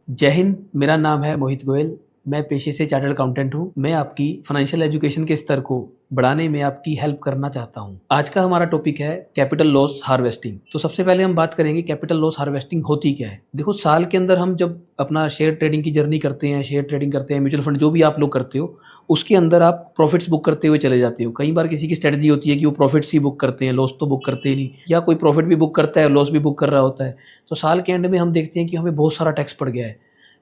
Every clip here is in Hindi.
जय हिंद। मेरा नाम है मोहित गोयल। मैं पेशे से चार्टर्ड अकाउंटेंट हूँ। मैं आपकी फाइनेंशियल एजुकेशन के स्तर को बढ़ाने में आपकी हेल्प करना चाहता हूँ। आज का हमारा टॉपिक है कैपिटल लॉस हार्वेस्टिंग। तो सबसे पहले हम बात करेंगे कैपिटल लॉस हार्वेस्टिंग होती क्या है। देखो, साल के अंदर हम जब अपना शेयर ट्रेडिंग की जर्नी करते हैं, शेयर ट्रेडिंग करते हैं, म्यूचुअल फंड जो भी आप लोग करते हो, उसके अंदर आप प्रॉफिट्स बुक करते हुए चले जाते हो। कई बार किसी की स्ट्रेटजी होती है कि वो प्रॉफिट्स ही बुक करते हैं, लॉस तो बुक करते ही नहीं, या कोई प्रॉफिट भी बुक करता है, लॉस भी बुक कर रहा होता है। तो साल के एंड में हम देखते हैं कि हमें बहुत सारा टैक्स पड़ गया है।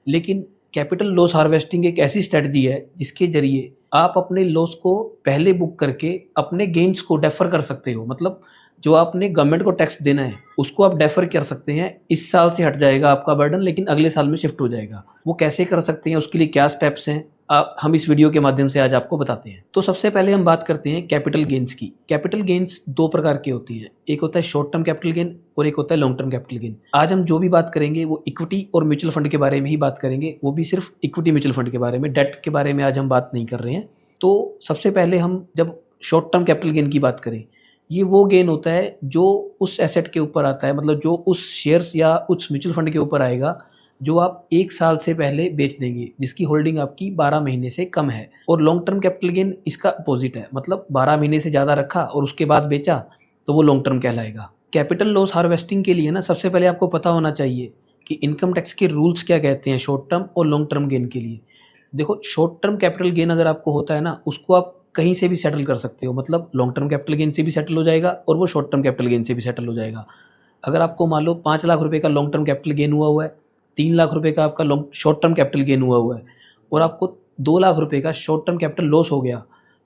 लेकिन कैपिटल लॉस हार्वेस्टिंग एक ऐसी स्ट्रेटजी है जिसके जरिए आप अपने लॉस को पहले बुक करके अपने गेन्स को डेफर कर सकते हो। मतलब जो आपने गवर्नमेंट को टैक्स देना है उसको आप डेफर कर सकते हैं। इस साल से हट जाएगा आपका बर्डन, लेकिन अगले साल में शिफ्ट हो जाएगा। वो कैसे कर सकते हैं, उसके लिए क्या स्टेप्स हैं, हम इस वीडियो के माध्यम से आज आपको बताते हैं। तो सबसे पहले हम बात करते हैं कैपिटल गेन्स की। कैपिटल गेन्स दो प्रकार की होती हैं, एक होता है शॉर्ट टर्म कैपिटल गेन और एक होता है लॉन्ग टर्म कैपिटल गेन। आज हम जो भी बात करेंगे वो इक्विटी और म्यूचुअल फंड के बारे में ही बात करेंगे, वो भी सिर्फ इक्विटी म्यूचुअल फंड के बारे में। डेट के बारे में आज हम बात नहीं कर रहे हैं। तो सबसे पहले हम जब शॉर्ट टर्म कैपिटल गेन की बात करें, ये वो गेन होता है जो उस एसेट के ऊपर आता है, मतलब जो उस शेयर्स या उस म्यूचुअल फंड के ऊपर आएगा जो आप 1 साल से पहले बेच देंगे, जिसकी होल्डिंग आपकी 12 महीने से कम है। और लॉन्ग टर्म कैपिटल गेन इसका अपोजिट है, मतलब 12 महीने से ज़्यादा रखा और उसके बाद बेचा तो वो लॉन्ग टर्म कहलाएगा। कैपिटल लॉस हार्वेस्टिंग के लिए ना सबसे पहले आपको पता होना चाहिए कि इनकम टैक्स के रूल्स क्या कहते हैं शॉर्ट टर्म और लॉन्ग टर्म गेन के लिए। देखो, शॉर्ट टर्म कैपिटल गेन अगर आपको होता है ना, उसको आप कहीं से भी सेटल कर सकते हो। मतलब लॉन्ग टर्म कैपिटल गेन से भी सेटल हो जाएगा और वो शॉर्ट टर्म कैपिटल गेन से भी सेटल हो जाएगा। अगर आपको मान लो 5 लाख रुपए का लॉन्ग टर्म कैपिटल गेन हुआ है, 3 लाख रुपए का आपका long short term capital gain हुआ है और आपको 2 लाख रुपए का शॉर्ट टर्म कैपिटल लॉस हो गया,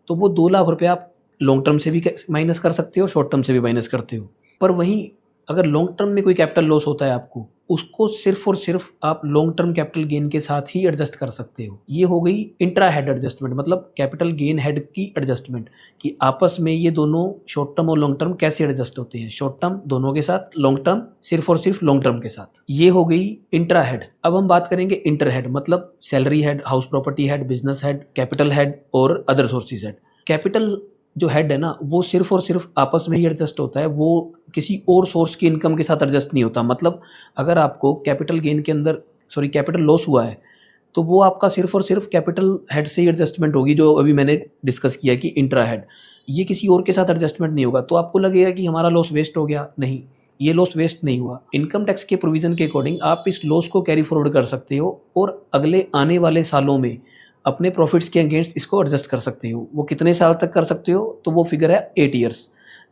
तो वो 2 लाख रुपए आप लॉन्ग टर्म से भी माइनस कर सकते हो, शॉर्ट टर्म से भी माइनस करते हो। पर वहीं अगर लॉन्ग टर्म में कोई कैपिटल लॉस होता है आपको, उसको सिर्फ और सिर्फ आप लॉन्ग टर्म कैपिटल गेन के साथ ही एडजस्ट कर सकते हो। ये हो गई इंट्रा हेड एडजस्टमेंट, मतलब कैपिटल गेन हेड की एडजस्टमेंट, कि आपस में ये दोनों शॉर्ट टर्म और लॉन्ग टर्म कैसे एडजस्ट होते हैं। शॉर्ट टर्म दोनों के साथ, लॉन्ग टर्म सिर्फ और सिर्फ लॉन्ग टर्म के साथ। ये हो गई इंट्रा हेड। अब हम बात करेंगे इंटर हेड, मतलब salary head, house property head, business head, capital head और अदर सोर्सेज हेड। कैपिटल जो हेड है ना, वो सिर्फ और सिर्फ आपस में ही एडजस्ट होता है, वो किसी और सोर्स की इनकम के साथ एडजस्ट नहीं होता। मतलब अगर आपको कैपिटल गेन के अंदर कैपिटल लॉस हुआ है, तो वो आपका सिर्फ और सिर्फ कैपिटल हेड से ही एडजस्टमेंट होगी, जो अभी मैंने डिस्कस किया कि इंट्रा हेड। ये किसी और के साथ एडजस्टमेंट नहीं होगा। तो आपको लगेगा कि हमारा लॉस वेस्ट हो गया, नहीं, ये लॉस वेस्ट नहीं हुआ। इनकम टैक्स के प्रोविजन के अकॉर्डिंग आप इस लॉस को कैरी फॉरवर्ड कर सकते हो और अगले आने वाले सालों में अपने प्रॉफिट्स के अगेंस्ट इसको एडजस्ट कर सकते हो। वो कितने साल तक कर सकते हो, तो वो फिगर है 8 ईयर्स।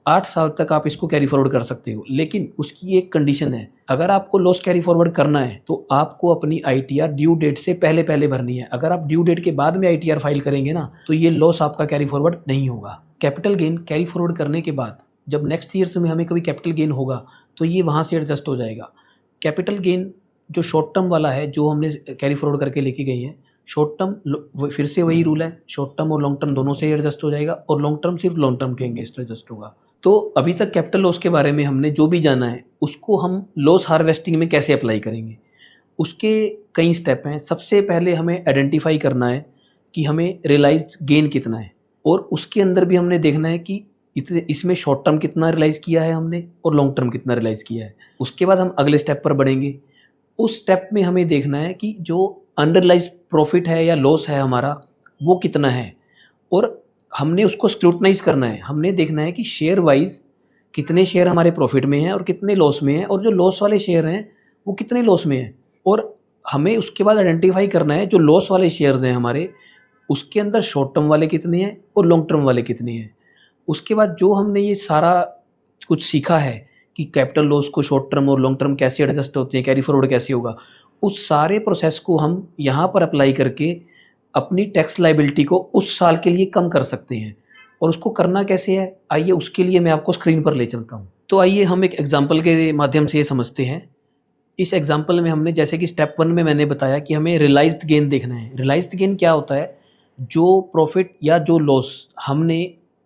8 साल तक आप इसको कैरी फॉरवर्ड कर सकते हो। लेकिन उसकी एक कंडीशन है, अगर आपको लॉस कैरी फॉरवर्ड करना है तो आपको अपनी आईटीआर ड्यू डेट से पहले पहले भरनी है। अगर आप ड्यू डेट के बाद में आईटीआर फाइल करेंगे ना, तो ये लॉस आपका कैरी फॉरवर्ड नहीं होगा। कैपिटल गेन कैरी फॉरवर्ड करने के बाद जब नेक्स्ट ईयर्स में हमें कभी कैपिटल गेन होगा, तो ये वहाँ से एडजस्ट हो जाएगा। कैपिटल गेन जो शॉर्ट टर्म वाला है, जो हमने कैरी फॉरवर्ड करके लेके गए हैं, शॉर्ट टर्म फिर से वही रूल है, शॉर्ट टर्म और लॉन्ग टर्म दोनों से एडजस्ट हो जाएगा और लॉन्ग टर्म सिर्फ लॉन्ग टर्म के अगेंस्ट एडजस्ट होगा। तो अभी तक कैपिटल लॉस के बारे में हमने जो भी जाना है, उसको हम लॉस हार्वेस्टिंग में कैसे अप्लाई करेंगे, उसके कई स्टेप हैं। सबसे पहले हमें आइडेंटिफाई करना है कि हमें रियलाइज्ड गेन कितना है, और उसके अंदर भी हमने देखना है कि इतने इसमें शॉर्ट टर्म कितना रियलाइज किया है हमने और लॉन्ग टर्म कितना रियलाइज किया है। उसके बाद हम अगले स्टेप पर बढ़ेंगे। उस स्टेप में हमें देखना है कि जो अनरियलाइज्ड प्रॉफिट है या लॉस है हमारा, वो कितना है, और हमने उसको स्क्रूटनाइज करना है। हमने देखना है कि शेयर वाइज कितने शेयर हमारे प्रॉफिट में हैं और कितने लॉस में हैं, और जो लॉस वाले शेयर हैं वो कितने लॉस में हैं। और हमें उसके बाद आइडेंटिफाई करना है जो लॉस वाले शेयर्स हैं हमारे, उसके अंदर शॉर्ट टर्म वाले कितने हैं और लॉन्ग टर्म वाले कितने हैं। उसके बाद जो हमने ये सारा कुछ सीखा है कि कैपिटल लॉस को शॉर्ट टर्म और लॉन्ग टर्म कैसे एडजस्ट होते हैं, कैरी फॉरवर्ड कैसे होगा, उस सारे प्रोसेस को हम यहाँ पर अप्लाई करके अपनी टैक्स लायबिलिटी को उस साल के लिए कम कर सकते हैं। और उसको करना कैसे है, आइए उसके लिए मैं आपको स्क्रीन पर ले चलता हूँ। तो आइए हम एक एग्जाम्पल के माध्यम से ये समझते हैं। इस एग्जाम्पल में हमने, जैसे कि स्टेप 1 में मैंने बताया कि हमें रियलाइज्ड गेन देखना है। रियलाइज्ड गेन क्या होता है, जो प्रॉफिट या जो लॉस हमने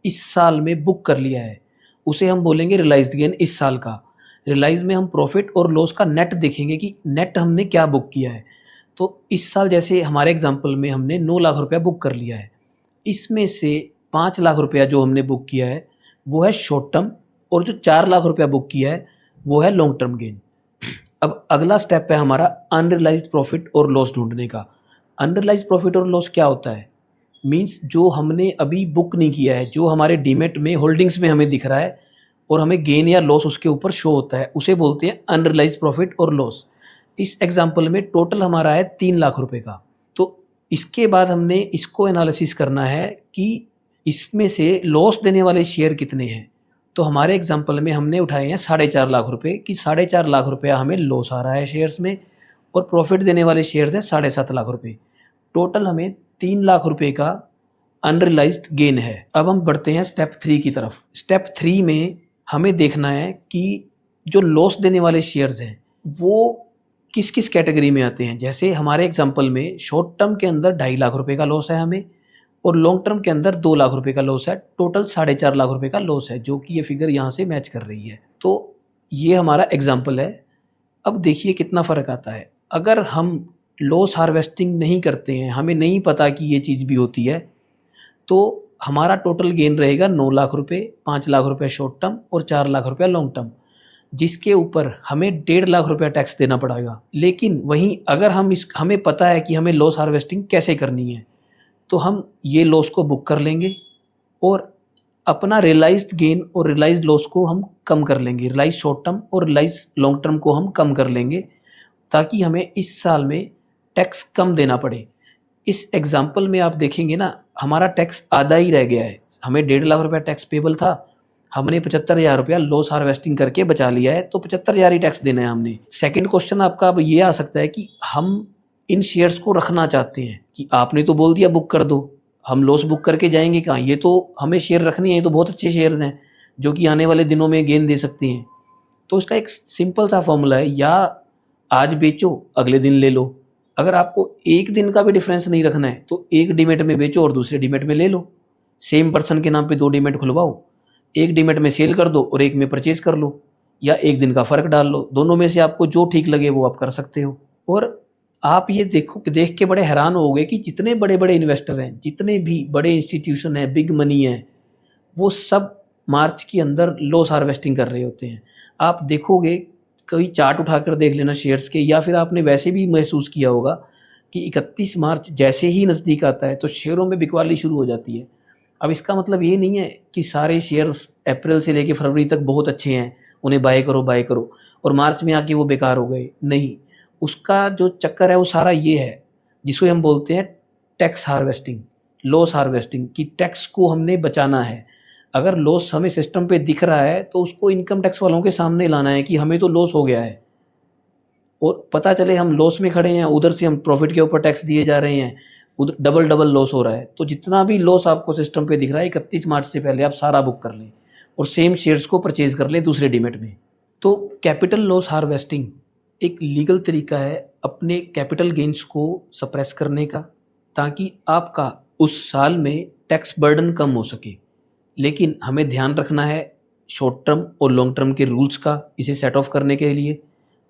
इस साल में बुक कर लिया है, उसे हम बोलेंगे रियलाइज्ड गेन इस साल का। रियलाइज में हम प्रॉफिट और लॉस का नेट देखेंगे कि नेट हमने क्या बुक किया है। तो इस साल जैसे हमारे एग्जाम्पल में हमने 9 लाख रुपया बुक कर लिया है, इसमें से 5 लाख रुपया जो हमने बुक किया है वो है शॉर्ट टर्म, और जो 4 लाख रुपया बुक किया है वो है लॉन्ग टर्म गेन। अब अगला स्टेप है हमारा अनरियलाइज्ड प्रॉफिट और लॉस ढूंढने का। अनरियलाइज्ड प्रॉफिट और लॉस क्या होता है? मीन्स जो हमने अभी बुक नहीं किया है, जो हमारे डीमेट में होल्डिंग्स में हमें दिख रहा है और हमें गेन या लॉस उसके ऊपर शो होता है, उसे बोलते हैं अनरियलाइज्ड प्रॉफिट और लॉस। इस एग्जाम्पल में टोटल हमारा है 3 लाख रुपए का। तो इसके बाद हमने इसको एनालिसिस करना है कि इसमें से लॉस देने वाले शेयर कितने हैं। तो हमारे एग्जाम्पल में हमने उठाए हैं 4.5 लाख रुपए कि 4.5 लाख रुपया हमें लॉस आ रहा है शेयर्स में, और प्रॉफिट देने वाले शेयर्स हैं 7.5 लाख रुपए। टोटल हमें 3 लाख रुपए का अनरियलाइज्ड गेन है। अब हम बढ़ते हैं स्टेप 3 की तरफ। स्टेप 3 में हमें देखना है कि जो लॉस देने वाले शेयर्स हैं वो किस किस कैटेगरी में आते हैं। जैसे हमारे एग्जांपल में शॉर्ट टर्म के अंदर 2.5 लाख रुपए का लॉस है हमें, और लॉन्ग टर्म के अंदर 2 लाख रुपए का लॉस है। टोटल 4.5 लाख रुपए का लॉस है, जो कि ये फिगर यहाँ से मैच कर रही है। तो ये हमारा एग्जाम्पल है। अब देखिए कितना फ़र्क आता है। अगर हम लॉस हार्वेस्टिंग नहीं करते हैं, हमें नहीं पता कि ये चीज़ भी होती है, तो हमारा टोटल गेन रहेगा 9 लाख रुपए, 5 लाख रुपए शॉर्ट टर्म और 4 लाख रुपया लॉन्ग टर्म, जिसके ऊपर हमें 1.5 लाख रुपया टैक्स देना पड़ेगा। लेकिन वहीं अगर हमें पता है कि हमें लॉस हार्वेस्टिंग कैसे करनी है, तो हम ये लॉस को बुक कर लेंगे और अपना रियलाइज्ड गेन और रियलाइज्ड लॉस को हम कम कर लेंगे। रियलाइज्ड शॉर्ट टर्म और रियलाइज्ड लॉन्ग टर्म को हम कम कर लेंगे, ताकि हमें इस साल में टैक्स कम देना पड़े। इस एग्जाम्पल में आप देखेंगे ना, हमारा टैक्स आधा ही रह गया है। हमें 1.5 लाख रुपया टैक्स पेबल था, हमने 75,000 रुपया लॉस हार्वेस्टिंग करके बचा लिया है, तो 75,000 ही टैक्स देना है हमने। सेकंड क्वेश्चन आपका अब ये आ सकता है कि हम इन शेयर्स को रखना चाहते हैं, कि आपने तो बोल दिया बुक कर दो, हम लॉस बुक करके जाएंगे कहाँ? ये तो हमें शेयर रखनी है, ये तो बहुत अच्छे शेयर्स हैं जो कि आने वाले दिनों में गेन दे सकती हैं। तो इसका एक सिंपल सा फॉर्मूला है, या आज बेचो अगले दिन ले लो। अगर आपको एक दिन का भी डिफरेंस नहीं रखना है, तो एक डीमेट में बेचो और दूसरे डीमेट में ले लो। सेम पर्सन के नाम पे 2 डीमेट खुलवाओ, एक डीमेट में सेल कर दो और एक में परचेज कर लो, या एक दिन का फ़र्क डाल लो। दोनों में से आपको जो ठीक लगे वो आप कर सकते हो। और आप ये देख के बड़े हैरान होगे कि जितने बड़े बड़े इन्वेस्टर हैं, जितने भी बड़े इंस्टीट्यूशन हैं, बिग मनी है, वो सब मार्च के अंदर लॉस हार्वेस्टिंग कर रहे होते हैं। आप देखोगे, कोई चार्ट उठाकर देख लेना शेयर्स के, या फिर आपने वैसे भी महसूस किया होगा कि 31 मार्च जैसे ही नज़दीक आता है तो शेयरों में बिकवाली शुरू हो जाती है। अब इसका मतलब ये नहीं है कि सारे शेयर्स अप्रैल से लेकर फरवरी तक बहुत अच्छे हैं, उन्हें बाय करो और मार्च में आके वो बेकार हो गए। नहीं, उसका जो चक्कर है वो सारा ये है, जिसको हम बोलते हैं टैक्स हार्वेस्टिंग, लॉस हार्वेस्टिंग, कि टैक्स को हमने बचाना है। अगर लॉस हमें सिस्टम पे दिख रहा है तो उसको इनकम टैक्स वालों के सामने लाना है कि हमें तो लॉस हो गया है, और पता चले हम लॉस में खड़े हैं, उधर से हम प्रॉफिट के ऊपर टैक्स दिए जा रहे हैं, उधर डबल लॉस हो रहा है। तो जितना भी लॉस आपको सिस्टम पे दिख रहा है, 31 मार्च से पहले आप सारा बुक कर लें और सेम शेयर्स को परचेज कर लें दूसरे डीमेट में। तो कैपिटल लॉस हार्वेस्टिंग एक लीगल तरीका है अपने कैपिटल गेन्स को सप्रेस करने का, ताकि आपका उस साल में टैक्स बर्डन कम हो सके। लेकिन हमें ध्यान रखना है शॉर्ट टर्म और लॉन्ग टर्म के रूल्स का, इसे सेट ऑफ करने के लिए।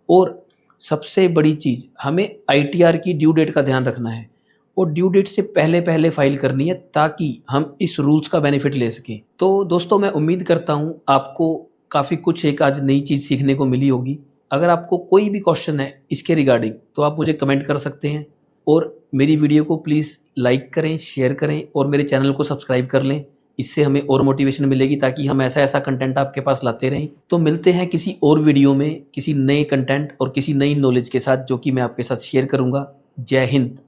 और सबसे बड़ी चीज़, हमें आईटीआर की ड्यू डेट का ध्यान रखना है, और ड्यू डेट से पहले पहले फाइल करनी है, ताकि हम इस रूल्स का बेनिफिट ले सकें। तो दोस्तों, मैं उम्मीद करता हूँ आपको काफ़ी कुछ एक आज नई चीज़ सीखने को मिली होगी। अगर आपको कोई भी क्वेश्चन है इसके रिगार्डिंग, तो आप मुझे कमेंट कर सकते हैं, और मेरी वीडियो को प्लीज़ लाइक करें, शेयर करें और मेरे चैनल को सब्सक्राइब कर लें। इससे हमें और मोटिवेशन मिलेगी, ताकि हम ऐसा कंटेंट आपके पास लाते रहें। तो मिलते हैं किसी और वीडियो में, किसी नए कंटेंट और किसी नई नॉलेज के साथ, जो कि मैं आपके साथ शेयर करूँगा। जय हिंद।